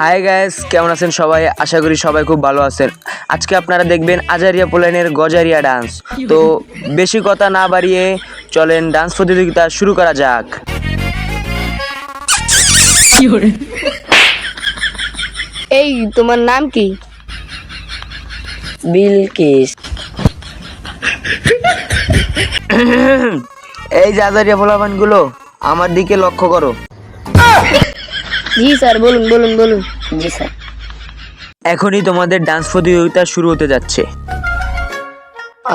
Hi guys, কেমন আছেন সবাই? আশা করি সবাই খুব ভালো আছেন। আজকে আপনারা দেখবেন আজারিয়া পোল্যান্ডের গজারিয়া ডান্স। তো বেশি কথা না বাড়িয়ে চলেন ডান্স প্রতিযোগিতা শুরু করা যাক। এই তোমার নাম কি? বিলকিস। এই যে আজারিয়া পোলাপানগুলো, আমার দিকে লক্ষ্য করো। জি স্যার, বলুন বলুন বলুন। জি স্যার। এখনই তোমাদের ডান্স প্রতিযোগিতা শুরু হতে যাচ্ছে।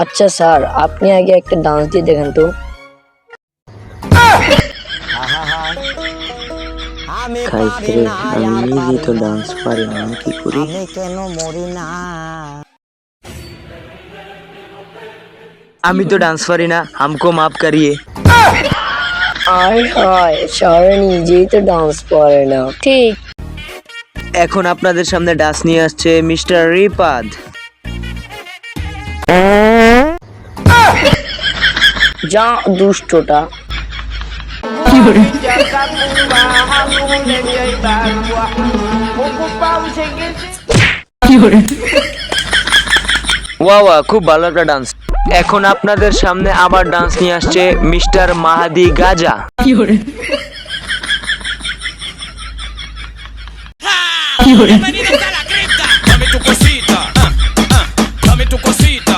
আচ্ছা স্যার, আপনি আগে একটা ডান্স দিয়ে দেখেন তো। খাইতে আমি নিজেই তো ডান্স পারি না, আমি কি করি? আমি তো ডান্স পারি না, হামকো মাফ করিয়ে। আয় হায়, স্যার নিজেই তো ডান্স পারে না। ঠিক। এখন আপনাদের সামনে ডান্স নিয়ে আসছে মিস্টার রিপাদ। যা দুষ্টটা। ওয়া খুব ভালো একটা ডান্স। এখন আপনাদের সামনে আবার ডান্স নিয়ে আসছে mister Mahadi Gaza. Bienvenidos a la cripta. Dame tu cosita, dame tu cosita,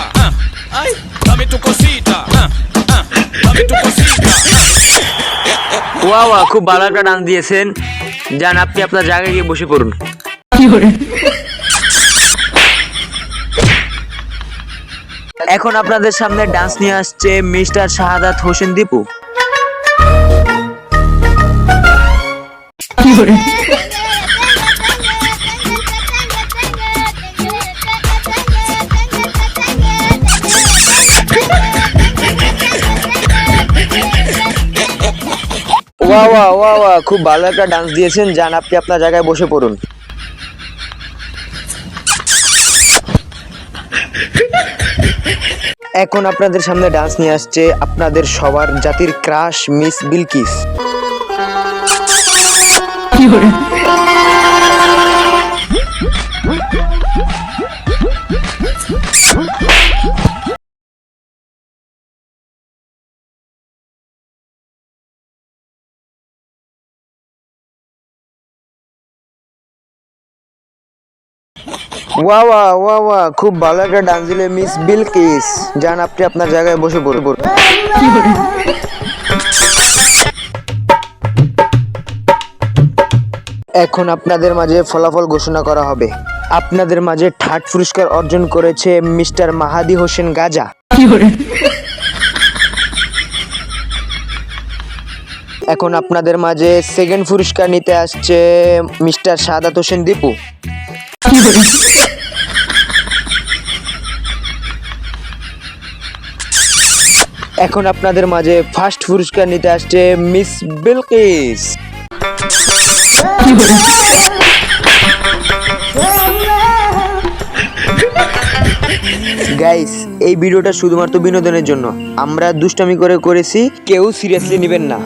ay, dame tu cosita, dame tu cosita. ওয়া খুব ভালো একটা ডান্স দিয়েছেন। যান, আপনি আপনার জায়গায় গিয়ে বসে পড়ুন। এখন আপনাদের সামনে ডান্স নিয়ে আসছে মিস্টার শাহাদাত হোসেন দীপু। ওয়া খুব ভালো একটা ডান্স দিয়েছেন। যান, আপনি আপনার জায়গায় বসে পড়ুন। এখন আপনাদের সামনে ডান্স নিয়ে আসছে আপনাদের সবার জাতির ক্রাশ মিস বিলকিস। ওয়া খুব ভালো একটা ডান্স দিলে মিস বিলকিস। যান, আপনি আপনার জায়গায় বসে পড়ুন। এখন আপনাদের মাঝে ফলাফল ঘোষণা করা হবে। আপনাদের মাঝে থার্ড পুরস্কার অর্জন করেছে মিস্টার মাহাদি হোসেন গাজা। এখন আপনাদের মাঝে সেকেন্ড পুরস্কার নিতে আসছে মিস্টার শাহাদাত হোসেন দীপু। এখন আপনাদের মাঝে ফার্স্ট পুরস্কার নিতে আসছে মিস বিলকিস। গাইস, এই ভিডিওটা শুধুমাত্র বিনোদনের জন্য। আমরা দুষ্টামি করে করেছি, কেউ সিরিয়াসলি নেবেন না।